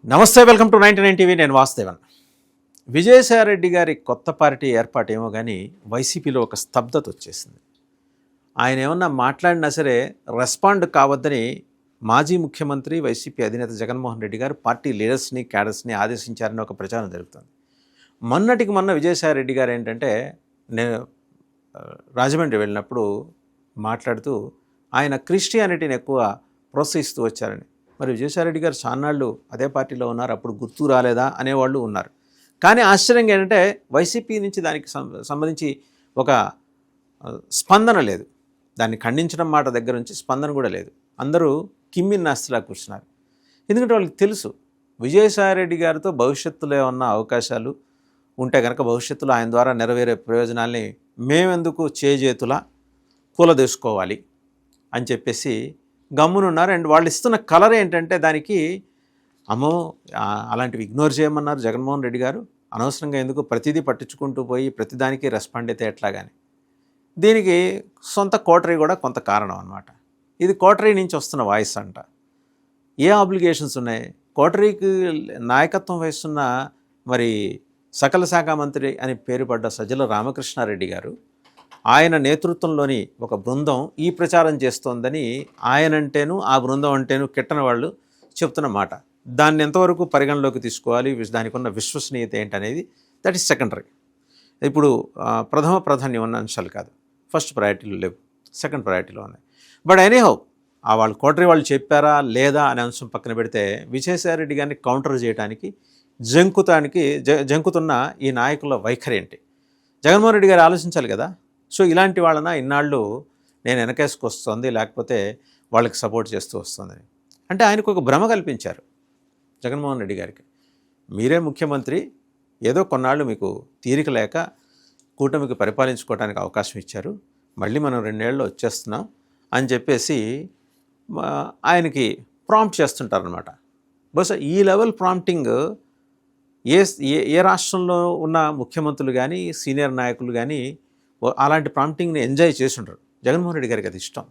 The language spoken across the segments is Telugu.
నమస్తే, వెల్కమ్ టు 99 టీవీ. నేను వాసుదేవన్. విజయసాయిరెడ్డి గారి కొత్త పార్టీ ఏర్పాటు ఏమో కానీ వైసీపీలో ఒక స్తబ్దత వచ్చేసింది. ఆయన ఏమన్నా మాట్లాడినా సరే రెస్పాండ్ కావద్దని మాజీ ముఖ్యమంత్రి వైసీపీ అధినేత జగన్మోహన్ రెడ్డి గారు పార్టీ లీడర్స్ని క్యాడర్స్ని ఆదేశించారని ఒక ప్రచారం జరుగుతుంది. మొన్నటికి మొన్న విజయసాయిరెడ్డి గారు ఏంటంటే, నేను రాజమండ్రి వెళ్ళినప్పుడు మాట్లాడుతూ ఆయన క్రిస్టియానిటీని ఎక్కువ ప్రోత్సహిస్తూ వచ్చారని. మరి విజయసాయిరెడ్డి గారు చాన్నాళ్ళు అదే పార్టీలో ఉన్నారు, అప్పుడు గుర్తు రాలేదా అనేవాళ్ళు ఉన్నారు. కానీ ఆశ్చర్యంగా ఏంటంటే వైసీపీ నుంచి దానికి సంబంధించి ఒక స్పందన లేదు. దాన్ని ఖండించడం మాట దగ్గర నుంచి స్పందన కూడా లేదు. అందరూ కిమ్మిన్నాస్తిలా కూర్చున్నారు. ఎందుకంటే వాళ్ళకి తెలుసు విజయసాయిరెడ్డి గారితో భవిష్యత్తులో ఉన్న అవకాశాలు ఉంటే కనుక భవిష్యత్తులో ఆయన ద్వారా నెరవేరే ప్రయోజనాల్ని మేమెందుకు చేజేతులా కూలదోసుకోవాలి అని చెప్పేసి గమ్మునున్నారు. అండ్ వాళ్ళు ఇస్తున్న కలర్ ఏంటంటే దానికి అమ్మో అలాంటివి ఇగ్నోర్ చేయమన్నారు జగన్మోహన్ రెడ్డి గారు. అనవసరంగా ఎందుకు ప్రతిదీ పట్టించుకుంటూ పోయి ప్రతిదానికి రెస్పాండ్ అయితే ఎట్లాగాని. దీనికి సొంత కోటరీ కూడా కొంత కారణం అన్నమాట. ఇది కోటరీ నుంచి వస్తున్న వాయిస్ అంట. ఏ ఆబ్లిగేషన్స్ ఉన్నాయి? కోటరీకి నాయకత్వం వహిస్తున్న మరి సకల శాఖ మంత్రి అని పేరు పడ్డ సజ్జల రామకృష్ణారెడ్డి గారు, ఆయన నేతృత్వంలోని ఒక బృందం ఈ ప్రచారం చేస్తోందని ఆయనంటేను ఆ బృందం అంటేను కిట్టన వాళ్ళు చెప్తున్న మాట. దాన్ని ఎంతవరకు పరిగణలోకి తీసుకోవాలి, దానికి ఉన్న విశ్వసనీయత ఏంటనేది దట్ ఈస్ సెకండరీ. ఇప్పుడు ప్రథమ ప్రాధాన్యం ఉన్న అంశాలు కాదు, ఫస్ట్ ప్రయారిటీలు లేవు, సెకండ్ ప్రయారిటీలో ఉన్నాయి. బట్ ఎనీహౌ వాళ్ళు కోటరీ వాళ్ళు చెప్పారా లేదా అనే అంశం పక్కన పెడితే విజయసాయిరెడ్డి గారిని కౌంటర్ చేయడానికి జంకుతున్న ఈ నాయకుల వైఖరి ఏంటి? జగన్మోహన్ రెడ్డి గారు ఆలోచించాలి కదా. సో ఇలాంటి వాళ్ళన ఇన్నాళ్ళు నేను వెనకేసుకొస్తుంది, లేకపోతే వాళ్ళకి సపోర్ట్ చేస్తూ వస్తుందని అంటే ఆయనకు ఒక భ్రమ కల్పించారు జగన్మోహన్ రెడ్డి గారికి. మీరే ముఖ్యమంత్రి, ఏదో కొన్నాళ్ళు మీకు తీరిక లేక కూటమికి పరిపాలించుకోవడానికి అవకాశం ఇచ్చారు, మళ్ళీ మనం 2 ఏళ్ళలో వచ్చేస్తున్నాం అని చెప్పేసి ఆయనకి ప్రాంప్ట్ చేస్తుంటారనమాట. బహుశా ఈ లెవెల్ ప్రాంప్టింగ్ ఏ రాష్ట్రంలో ఉన్న ముఖ్యమంత్రులు కానీ సీనియర్ నాయకులు కానీ అలాంటి ప్రాంప్టింగ్ని ఎంజాయ్ చేసి ఉంటారు. జగన్మోహన్ రెడ్డి గారికి అది ఇష్టం.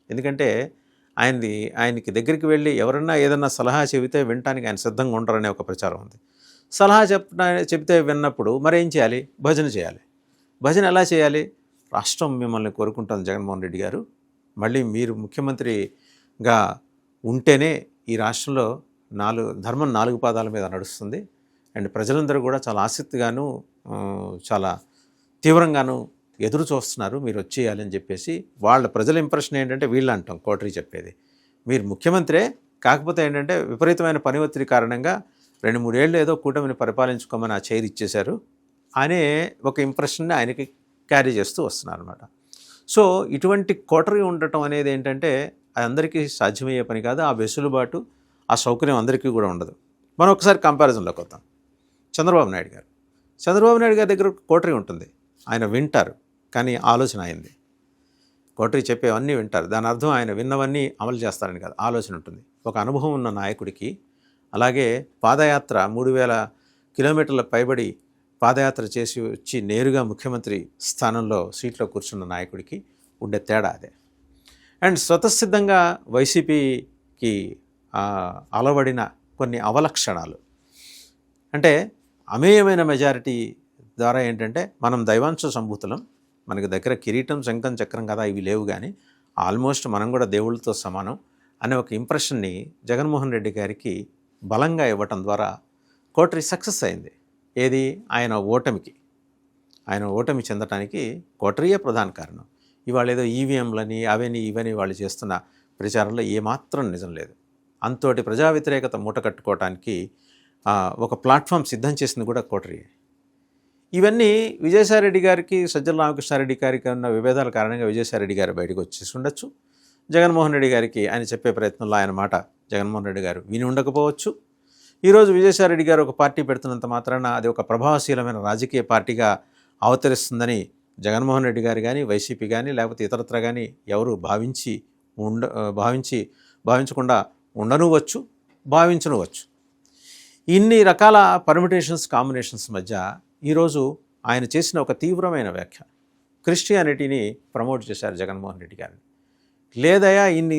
ఎందుకంటే ఆయనకి దగ్గరికి వెళ్ళి ఎవరన్నా ఏదన్నా సలహా చెబితే వినటానికి ఆయన సిద్ధంగా ఉంటారనే ఒక ప్రచారం ఉంది. సలహా చెప్తే విన్నప్పుడు మరేం చేయాలి? భజన చేయాలి. భజన ఎలా చేయాలి? రాష్ట్రం మిమ్మల్ని కోరుకుంటుంది జగన్మోహన్ రెడ్డి గారు, మళ్ళీ మీరు ముఖ్యమంత్రిగా ఉంటేనే ఈ రాష్ట్రంలో ధర్మం 4 పాదాల మీద నడుస్తుంది. అండ్ ప్రజలందరూ కూడా చాలా ఆసక్తిగాను చాలా తీవ్రంగాను ఎదురు చూస్తున్నారు మీరు వచ్చేయాలని చెప్పేసి. వాళ్ళ ప్రజల ఇంప్రెషన్ ఏంటంటే వీళ్ళు అంటాం కోటరీ చెప్పేది, మీరు ముఖ్యమంత్రే, కాకపోతే ఏంటంటే విపరీతమైన పని ఒత్తిడి కారణంగా 2-3 ఏళ్ళు ఏదో కూటమిని పరిపాలించుకోమని ఆ చైర్ ఇచ్చేశారు అనే ఒక ఇంప్రెషన్ని ఆయనకి క్యారీ చేస్తూ వస్తున్నారు అనమాట. సో ఇటువంటి కోటరీ ఉండటం అనేది ఏంటంటే అది అందరికీ సాధ్యమయ్యే పని కాదు. ఆ వెసులుబాటు ఆ సౌకర్యం అందరికీ కూడా ఉండదు. మనం ఒకసారి కంపారిజన్లోకి వద్దాం. చంద్రబాబు నాయుడు గారి దగ్గర కోటరీ ఉంటుంది, ఆయన వింటారు, కానీ ఆలోచన అయింది. కోటరీ చెప్పేవన్నీ వింటారు, దాని అర్థం ఆయన విన్నవన్నీ అమలు చేస్తారని కాదు, ఆలోచన ఉంటుంది. ఒక అనుభవం ఉన్న నాయకుడికి, అలాగే పాదయాత్ర 3000 కిలోమీటర్ల పైబడి పాదయాత్ర చేసి వచ్చి నేరుగా ముఖ్యమంత్రి స్థానంలో సీట్లో కూర్చున్న నాయకుడికి ఉండే తేడా అదే. అండ్ స్వతసిద్ధంగా వైసీపీకి అలవడిన కొన్ని అవలక్షణాలు అంటే అమేయమైన మెజారిటీ ద్వారా ఏంటంటే మనం దైవాంశ సంభూతులం, మనకి దగ్గర కిరీటం శంఖం చక్రం కదా ఇవి లేవు, కానీ ఆల్మోస్ట్ మనం కూడా దేవుళ్ళతో సమానం అనే ఒక ఇంప్రెషన్ని జగన్మోహన్ రెడ్డి గారికి బలంగా ఇవ్వటం ద్వారా కోటరీ సక్సెస్ అయింది. ఏది? ఆయన ఓటమి చెందటానికి కోటరీయే ప్రధాన కారణం. ఇవాళ ఏదో ఈవీఎంలని అవని ఇవని వాళ్ళు చేస్తున్న ప్రచారంలో ఏమాత్రం నిజం లేదు. అంతటి ప్రజా వ్యతిరేకత మూటకట్టుకోవటానికి ఒక ప్లాట్ఫామ్ సిద్ధం చేసింది కూడా కోటరీ. ఇవన్నీ విజయసాయిరెడ్డి గారికి సజ్జల రామకృష్ణారెడ్డి గారికి ఉన్న విభేదాల కారణంగా విజయసాయిరెడ్డి గారు బయటకు వచ్చేసి ఉండొచ్చు. జగన్మోహన్ రెడ్డి గారికి ఆయన చెప్పే ప్రయత్నంలో ఆయన మాట జగన్మోహన్ రెడ్డి గారు విని ఉండకపోవచ్చు. ఈరోజు విజయసాయిరెడ్డి గారు ఒక పార్టీ పెడుతున్నంత మాత్రాన అది ఒక ప్రభావశీలమైన రాజకీయ పార్టీగా అవతరిస్తుందని జగన్మోహన్ రెడ్డి గారు కానీ వైసీపీ కానీ లేకపోతే ఇతరత్ర కానీ ఎవరు భావించకుండా ఉండనువచ్చు, భావించనువచ్చు. ఇన్ని రకాల పర్మిటేషన్స్ కాంబినేషన్స్ మధ్య ఈరోజు ఆయన చేసిన ఒక తీవ్రమైన వ్యాఖ్య, క్రిస్టియానిటీని ప్రమోట్ చేశారు జగన్మోహన్ రెడ్డి గారిని. లేదయా ఇన్ని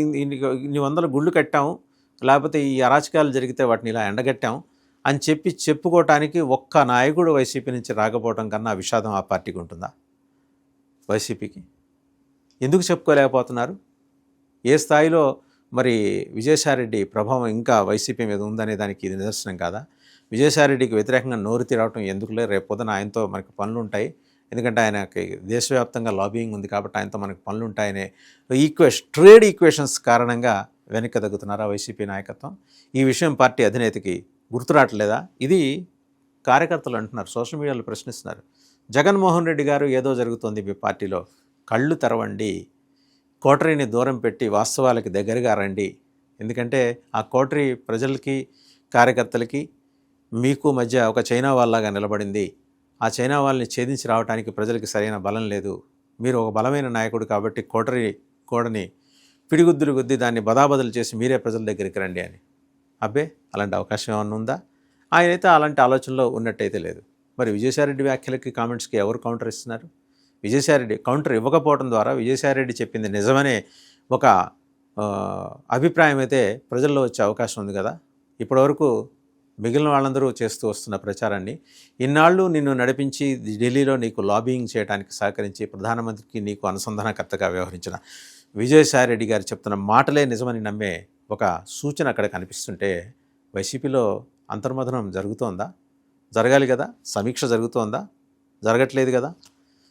100 గుళ్ళు కట్టాము, లేకపోతే ఈ అరాచకాలు జరిగితే వాటిని ఇలా ఎండగట్టాం అని చెప్పి చెప్పుకోవటానికి ఒక్క నాయకుడు వైసీపీ నుంచి రాకపోవడం కన్నా విషాదం ఆ పార్టీకి ఉంటుందా? వైసీపీకి ఎందుకు చెప్పుకోలేకపోతున్నారు? ఏ స్థాయిలో మరి విజయసాయిరెడ్డి ప్రభావం ఇంకా వైసీపీ మీద ఉందనే దానికి ఇది నిదర్శనం కాదా? విజయసాయిరెడ్డికి వ్యతిరేకంగా నోరు తీరవటం ఎందుకులే, రేపు పొద్దున ఆయనతో మనకు పనులు ఉంటాయి, ఎందుకంటే ఆయనకి దేశవ్యాప్తంగా లాబింగ్ ఉంది కాబట్టి ఆయనతో మనకు పనులు ఉంటాయనే ట్రేడ్ ఈక్వేషన్స్ కారణంగా వెనక్కి తగ్గుతున్నారా వైసీపీ నాయకత్వం? ఈ విషయం పార్టీ అధినేతకి గుర్తురావట్లేదా? ఇది కార్యకర్తలు అంటున్నారు, సోషల్ మీడియాలో ప్రశ్నిస్తున్నారు. జగన్మోహన్ రెడ్డి గారు ఏదో జరుగుతోంది మీ పార్టీలో, కళ్ళు తెరవండి, కోటరీని దూరం పెట్టి వాస్తవాలకి దగ్గరగా రండి. ఎందుకంటే ఆ కోటరీ ప్రజలకి కార్యకర్తలకి మీకు మధ్య ఒక చైనా వాళ్ళలాగా నిలబడింది. ఆ చైనా వాళ్ళని ఛేదించి రావడానికి ప్రజలకి సరైన బలం లేదు. మీరు ఒక బలమైన నాయకుడు కాబట్టి కోటరీ గోడని పిడిగుద్దులు గుద్ది దాన్ని బదాబదులు చేసి మీరే ప్రజల దగ్గరికి రండి అని. అబ్బే, అలాంటి అవకాశం ఏమన్నా ఉందా? ఆయనైతే అలాంటి ఆలోచనలో ఉన్నట్టయితే లేదు. మరి విజయసాయిరెడ్డి వ్యాఖ్యలకి కామెంట్స్కి ఎవరు కౌంటర్ ఇస్తున్నారు? విజయసాయిరెడ్డి కౌంటర్ ఇవ్వకపోవడం ద్వారా విజయసాయిరెడ్డి చెప్పింది నిజమనే ఒక అభిప్రాయం అయితే ప్రజల్లో వచ్చే అవకాశం ఉంది కదా. ఇప్పటివరకు మిగిలిన వాళ్ళందరూ చేస్తూ వస్తున్న ప్రచారాన్ని, ఇన్నాళ్ళు నిన్ను నడిపించి ఢిల్లీలో నీకు లాబింగ్ చేయడానికి సహకరించి ప్రధానమంత్రికి నీకు అనుసంధానకర్తగా వ్యవహరించిన విజయసాయిరెడ్డి గారు చెప్తున్న మాటలే నిజమని నమ్మే ఒక సూచన అక్కడ కనిపిస్తుంటే వైసీపీలో అంతర్మథనం జరుగుతోందా? జరగాలి కదా. సమీక్ష జరుగుతోందా? జరగట్లేదు కదా.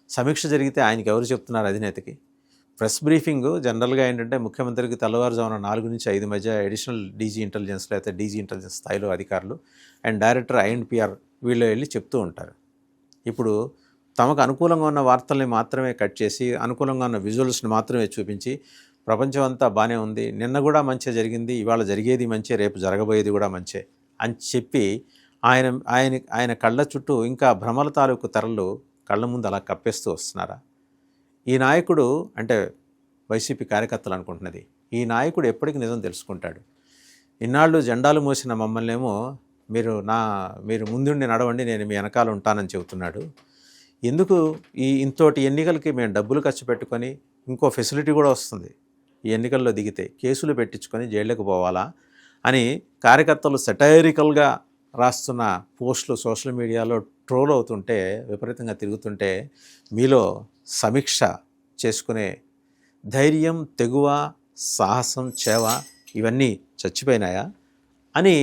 సమీక్ష జరిగితే ఆయనకి ఎవరు చెప్తున్నారు? అధినేతకి. ప్రెస్ బ్రీఫింగ్ జనరల్గా ఏంటంటే ముఖ్యమంత్రికి తెల్లవారుజామున 4 నుంచి 5 మధ్య అడిషనల్ డీజీ ఇంటెలిజెన్స్ లేకపోతే డీజీ ఇంటెలిజెన్స్ స్థాయిలో అధికారులు అండ్ డైరెక్టర్ ఐఎన్పిఆర్ వీళ్ళు వెళ్ళి చెప్తూ ఉంటారు. ఇప్పుడు తమకు అనుకూలంగా ఉన్న వార్తల్ని మాత్రమే కట్ చేసి అనుకూలంగా ఉన్న విజువల్స్ని మాత్రమే చూపించి ప్రపంచం అంతా బాగానే ఉంది, నిన్న కూడా మంచి జరిగింది, ఇవాళ జరిగేది మంచి, రేపు జరగబోయేది కూడా మంచి అని చెప్పి ఆయన కళ్ళ చుట్టూ ఇంకా భ్రమల తాలూకు తెరలు కళ్ళ ముందు అలా కప్పేస్తూ వస్తున్నారా? ఈ నాయకుడు అంటే వైసీపీ కార్యకర్తలు అనుకుంటున్నది, ఈ నాయకుడు ఎప్పటికీ నిజం తెలుసుకుంటాడు. ఇన్నాళ్ళు జెండాలు మోసిన మమ్మల్నేమో మీరు ముందుండి నడవండి, నేను మీ వెనకాల ఉంటానని చెబుతున్నాడు. ఎందుకు ఇంతోటి ఎన్నికలకి మేము డబ్బులు ఖర్చు పెట్టుకొని ఇంకో ఫెసిలిటీ కూడా వస్తుంది, ఈ ఎన్నికల్లో దిగితే కేసులు పెట్టించుకొని జైళ్ళకు పోవాలా అని కార్యకర్తలు సెటైరికల్గా రాస్తున్న పోస్టులు సోషల్ మీడియాలో ట్రోల్ అవుతుంటే, విపరీతంగా తిరుగుతుంటే మీలో సమీక్ష చేసుకునే ధైర్యం, తెగువ, సాహసం, చేవ ఇవన్నీ చచ్చిపోయినాయా అని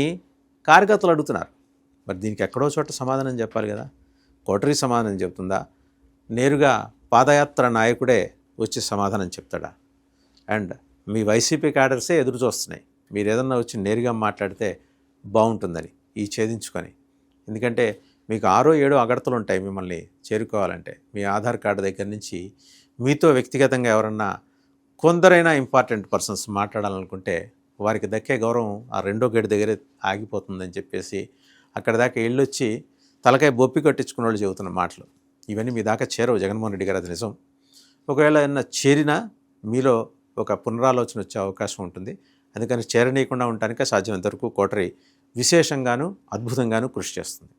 కార్యకర్తలు అడుగుతున్నారు. మరి దీనికి ఎక్కడో చోట సమాధానం చెప్పాలి కదా. కోటరీ సమాధానం చెప్తుందా? నేరుగా పాదయాత్ర నాయకుడే వచ్చి సమాధానం చెప్తాడా? అండ్ మీ వైసీపీ క్యాడర్సే ఎదురు చూస్తున్నాయి, మీరు ఏదన్నా వచ్చి నేరుగా మాట్లాడితే బాగుంటుందని ఈ ఛేదించుకొని. ఎందుకంటే మీకు 6 7 అగడతలు ఉంటాయి మిమ్మల్ని చేరుకోవాలంటే. మీ ఆధార్ కార్డు దగ్గర నుంచి మీతో వ్యక్తిగతంగా ఎవరన్నా కొందరైనా ఇంపార్టెంట్ పర్సన్స్ మాట్లాడాలనుకుంటే వారికి దక్కే గౌరవం ఆ 2వ గేటు దగ్గరే ఆగిపోతుందని చెప్పేసి అక్కడ దాకా వెళ్ళొచ్చి తలకాయ బొప్పి కట్టించుకున్న వాళ్ళు చెబుతున్న మాటలు ఇవన్నీ మీ దాకా చేరవు జగన్మోహన్ రెడ్డి గారు, అది నిజం. ఒకవేళ ఏమన్నా చేరినా మీలో ఒక పునరాలోచన వచ్చే అవకాశం ఉంటుంది. అందుకని చేరనీయకుండా ఉండటానికి సాధ్యమైనంత వరకు కోటరీ విశేషంగాను అద్భుతంగాను కృషి చేస్తుంది.